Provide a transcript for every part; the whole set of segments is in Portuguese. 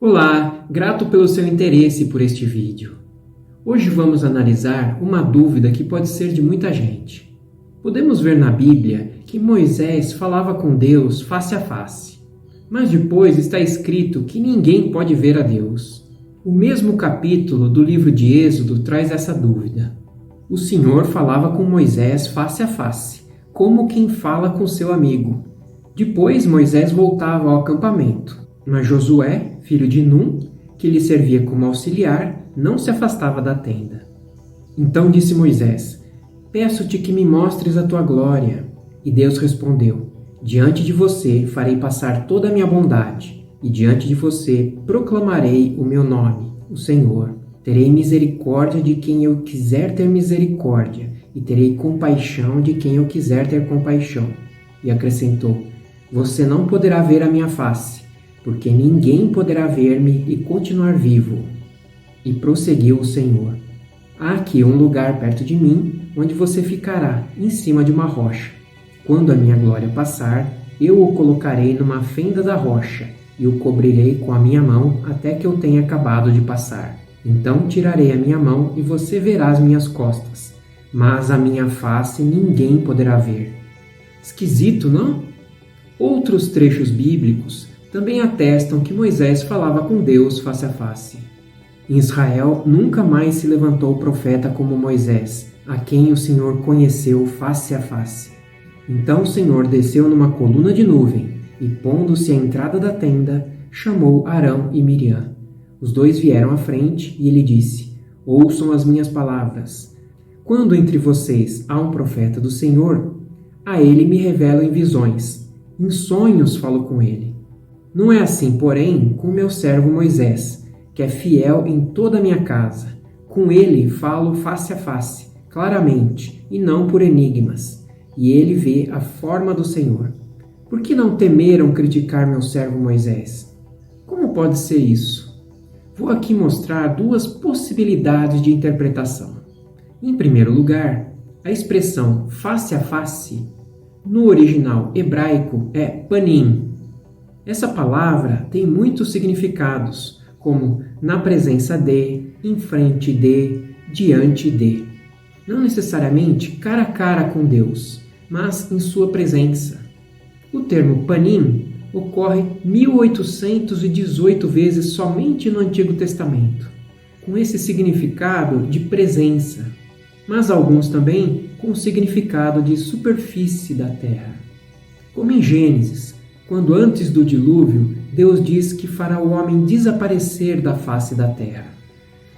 Olá, grato pelo seu interesse por este vídeo. Hoje vamos analisar uma dúvida que pode ser de muita gente. Podemos ver na Bíblia que Moisés falava com Deus face a face, mas depois está escrito que ninguém pode ver a Deus. O mesmo capítulo do livro de Êxodo traz essa dúvida. O Senhor falava com Moisés face a face, como quem fala com seu amigo. Depois Moisés voltava ao acampamento. Mas Josué, filho de Num, que lhe servia como auxiliar, não se afastava da tenda. Então disse Moisés: Peço-te que me mostres a tua glória. E Deus respondeu: Diante de você farei passar toda a minha bondade, e diante de você proclamarei o meu nome, o Senhor. Terei misericórdia de quem eu quiser ter misericórdia, e terei compaixão de quem eu quiser ter compaixão. E acrescentou: Você não poderá ver a minha face, porque ninguém poderá ver-me e continuar vivo. E prosseguiu o Senhor: Há aqui um lugar perto de mim, onde você ficará, em cima de uma rocha. Quando a minha glória passar, eu o colocarei numa fenda da rocha, e o cobrirei com a minha mão até que eu tenha acabado de passar. Então tirarei a minha mão e você verá as minhas costas, mas a minha face ninguém poderá ver. Esquisito, não? Outros trechos bíblicos também atestam que Moisés falava com Deus face a face. Em Israel nunca mais se levantou profeta como Moisés, a quem o Senhor conheceu face a face. Então o Senhor desceu numa coluna de nuvem e, pondo-se à entrada da tenda, chamou Arão e Miriam. Os dois vieram à frente e ele disse: Ouçam as minhas palavras. Quando entre vocês há um profeta do Senhor, a ele me revelo em visões. Em sonhos falo com ele. Não é assim, porém, com meu servo Moisés, que é fiel em toda a minha casa. Com ele falo face a face, claramente, e não por enigmas, e ele vê a forma do Senhor. Por que não temeram criticar meu servo Moisés? Como pode ser isso? Vou aqui mostrar duas possibilidades de interpretação. Em primeiro lugar, a expressão face a face, no original hebraico, é panim. Essa palavra tem muitos significados, como na presença de, em frente de, diante de. Não necessariamente cara a cara com Deus, mas em sua presença. O termo panim ocorre 1818 vezes somente no Antigo Testamento, com esse significado de presença, mas alguns também com o significado de superfície da terra. Como em Gênesis, quando antes do dilúvio, Deus diz que fará o homem desaparecer da face da terra.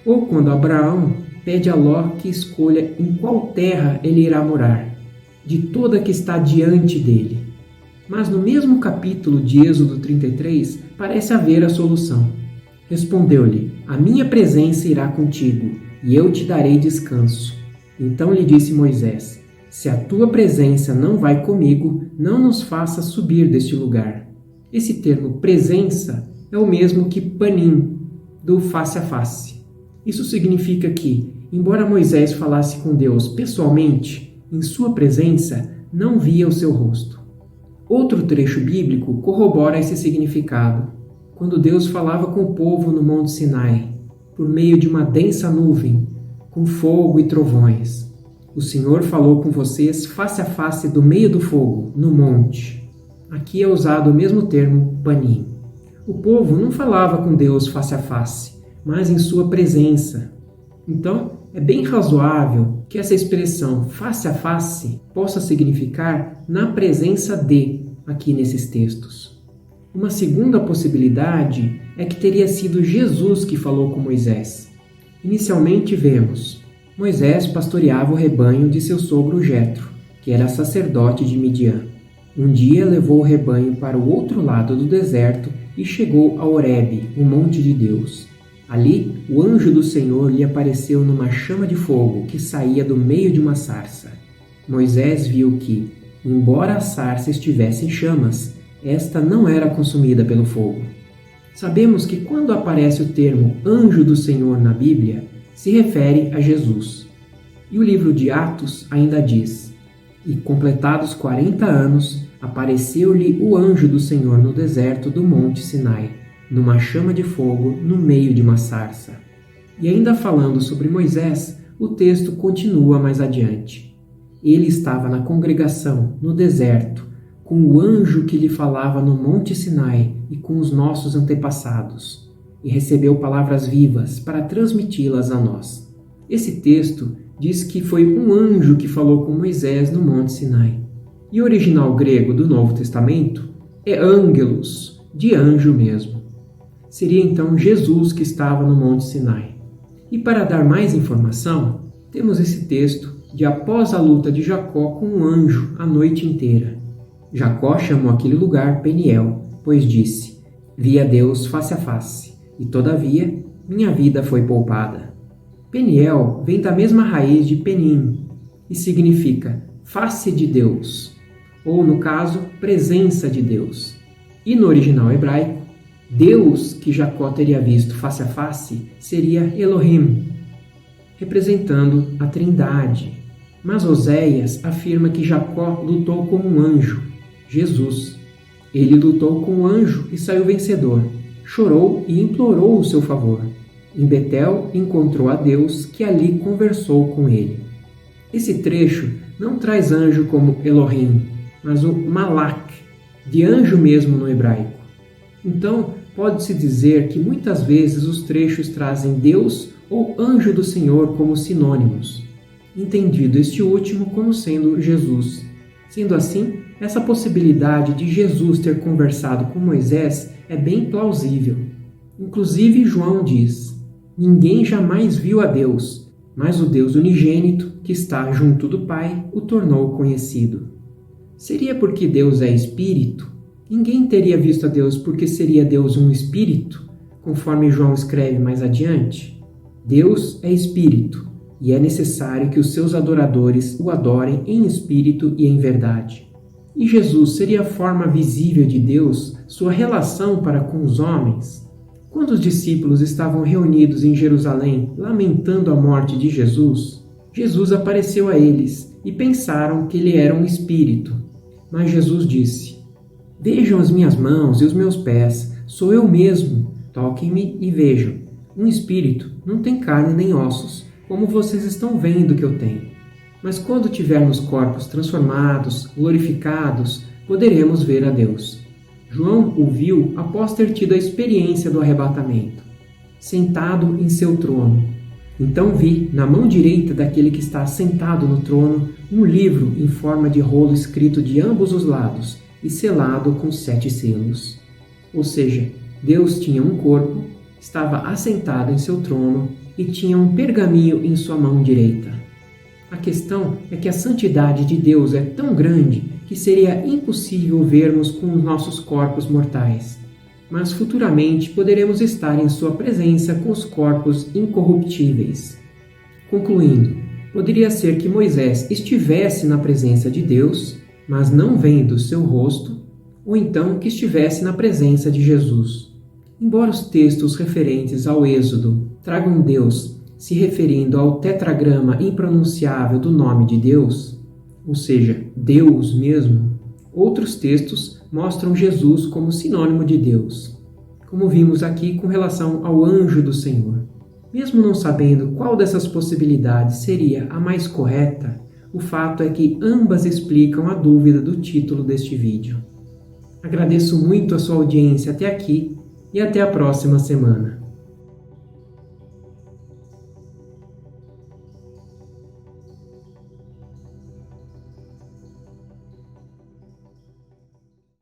Ou quando Abraão pede a Ló que escolha em qual terra ele irá morar, de toda que está diante dele. Mas no mesmo capítulo de Êxodo 33, parece haver a solução. Respondeu-lhe: A minha presença irá contigo, e eu te darei descanso. Então lhe disse Moisés: Se a tua presença não vai comigo, não nos faça subir deste lugar. Esse termo presença é o mesmo que panim, do face a face. Isso significa que, embora Moisés falasse com Deus pessoalmente, em sua presença não via o seu rosto. Outro trecho bíblico corrobora esse significado, quando Deus falava com o povo no Monte Sinai, por meio de uma densa nuvem, com fogo e trovões. O Senhor falou com vocês face a face do meio do fogo, no monte. Aqui é usado o mesmo termo, panim. O povo não falava com Deus face a face, mas em sua presença. Então, é bem razoável que essa expressão face a face possa significar na presença de, aqui nesses textos. Uma segunda possibilidade é que teria sido Jesus que falou com Moisés. Inicialmente vemos: Moisés pastoreava o rebanho de seu sogro Jetro, que era sacerdote de Midian. Um dia levou o rebanho para o outro lado do deserto e chegou a Horebe, o monte de Deus. Ali, o anjo do Senhor lhe apareceu numa chama de fogo que saía do meio de uma sarça. Moisés viu que, embora a sarça estivesse em chamas, esta não era consumida pelo fogo. Sabemos que quando aparece o termo anjo do Senhor na Bíblia, se refere a Jesus. E o livro de Atos ainda diz: E completados 40 anos, apareceu-lhe o anjo do Senhor no deserto do Monte Sinai, numa chama de fogo no meio de uma sarça. E ainda falando sobre Moisés, o texto continua mais adiante. Ele estava na congregação, no deserto, com o anjo que lhe falava no Monte Sinai e com os nossos antepassados, e recebeu palavras vivas para transmiti-las a nós. Esse texto diz que foi um anjo que falou com Moisés no Monte Sinai. E o original grego do Novo Testamento é ângelos, de anjo mesmo. Seria então Jesus que estava no Monte Sinai. E para dar mais informação, temos esse texto de após a luta de Jacó com um anjo a noite inteira. Jacó chamou aquele lugar Peniel, pois disse: vi a Deus face a face, e todavia minha vida foi poupada. Peniel vem da mesma raiz de Penim e significa face de Deus, ou no caso, presença de Deus. E no original hebraico, Deus que Jacó teria visto face a face seria Elohim, representando a Trindade. Mas Oséias afirma que Jacó lutou com um anjo, Jesus. Ele lutou com um anjo e saiu vencedor. Chorou e implorou o seu favor. Em Betel encontrou a Deus, que ali conversou com ele. Esse trecho não traz anjo como Elohim, mas o Malak, de anjo mesmo no hebraico. Então, pode-se dizer que muitas vezes os trechos trazem Deus ou anjo do Senhor como sinônimos, entendido este último como sendo Jesus. Sendo assim, essa possibilidade de Jesus ter conversado com Moisés é bem plausível. Inclusive, João diz: ninguém jamais viu a Deus, mas o Deus unigênito, que está junto do Pai, o tornou conhecido. Seria porque Deus é Espírito? Ninguém teria visto a Deus porque seria Deus um Espírito, conforme João escreve mais adiante? Deus é Espírito, e é necessário que os seus adoradores o adorem em espírito e em verdade. E Jesus seria a forma visível de Deus, sua relação para com os homens? Quando os discípulos estavam reunidos em Jerusalém, lamentando a morte de Jesus, Jesus apareceu a eles e pensaram que ele era um espírito. Mas Jesus disse: vejam as minhas mãos e os meus pés, sou eu mesmo, toquem-me e vejam. Um espírito não tem carne nem ossos, como vocês estão vendo que eu tenho. Mas quando tivermos corpos transformados, glorificados, poderemos ver a Deus. João o viu após ter tido a experiência do arrebatamento, sentado em seu trono. Então vi, na mão direita daquele que está sentado no trono, um livro em forma de rolo escrito de ambos os lados e selado com 7 selos. Ou seja, Deus tinha um corpo, estava assentado em seu trono e tinha um pergaminho em sua mão direita. A questão é que a santidade de Deus é tão grande que seria impossível vermos com os nossos corpos mortais. Mas futuramente poderemos estar em sua presença com os corpos incorruptíveis. Concluindo, poderia ser que Moisés estivesse na presença de Deus, mas não vendo seu rosto, ou então que estivesse na presença de Jesus. Embora os textos referentes ao Êxodo tragam Deus se referindo ao tetragrama impronunciável do nome de Deus, ou seja, Deus mesmo, outros textos mostram Jesus como sinônimo de Deus, como vimos aqui com relação ao anjo do Senhor. Mesmo não sabendo qual dessas possibilidades seria a mais correta, o fato é que ambas explicam a dúvida do título deste vídeo. Agradeço muito a sua audiência até aqui e até a próxima semana.